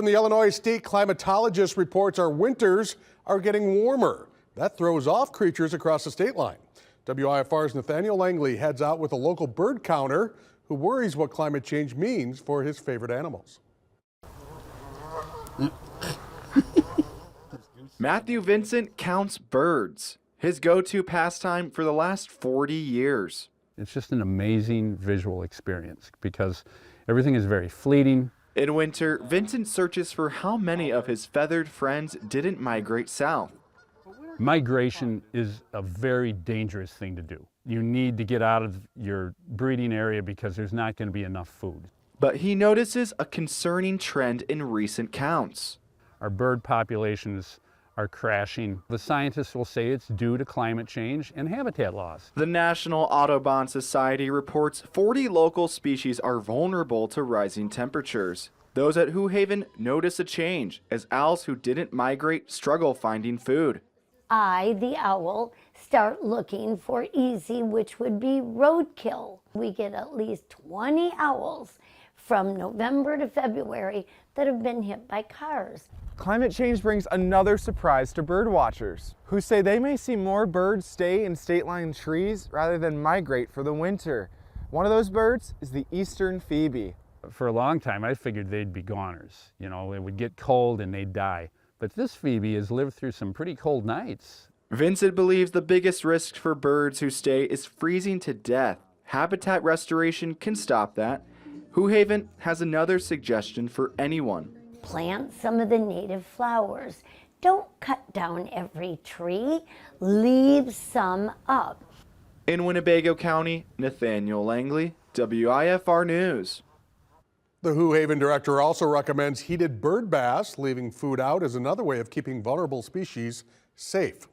And the Illinois state climatologist reports our winters are getting warmer. That throws off creatures across the state line. WIFR's Nathaniel Langley heads out with a local bird counter who worries what climate change means for his favorite animals. Matthew Vincent counts birds, his go-to pastime for the last 40 years. It's just an amazing visual experience because everything is very fleeting. In winter, Vincent searches for how many of his feathered friends didn't migrate south. Migration is a very dangerous thing to do. You need to get out of your breeding area because there's not going to be enough food. But he notices a concerning trend in recent counts. Our bird populations are crashing. The scientists will say it's due to climate change and habitat loss. The National Audubon Society reports 40 local species are vulnerable to rising temperatures. Those at Who Haven notice a change as owls who didn't migrate struggle finding food. I, the owl, start looking for easy, which would be roadkill. We get at least 20 owls from November to February that have been hit by cars. Climate change brings another surprise to bird watchers, who say they may see more birds stay in state-line trees rather than migrate for the winter. One of those birds is the eastern phoebe. For a long time, I figured they'd be goners. You know, it would get cold and they'd die. But this phoebe has lived through some pretty cold nights. Vincent believes the biggest risk for birds who stay is freezing to death. Habitat restoration can stop that. Who Haven has another suggestion for anyone. Plant some of the native flowers. Don't cut down every tree. Leave some up. In Winnebago County, Nathaniel Langley, WIFR News. The Who Haven director also recommends heated bird baths. Leaving food out is another way of keeping vulnerable species safe.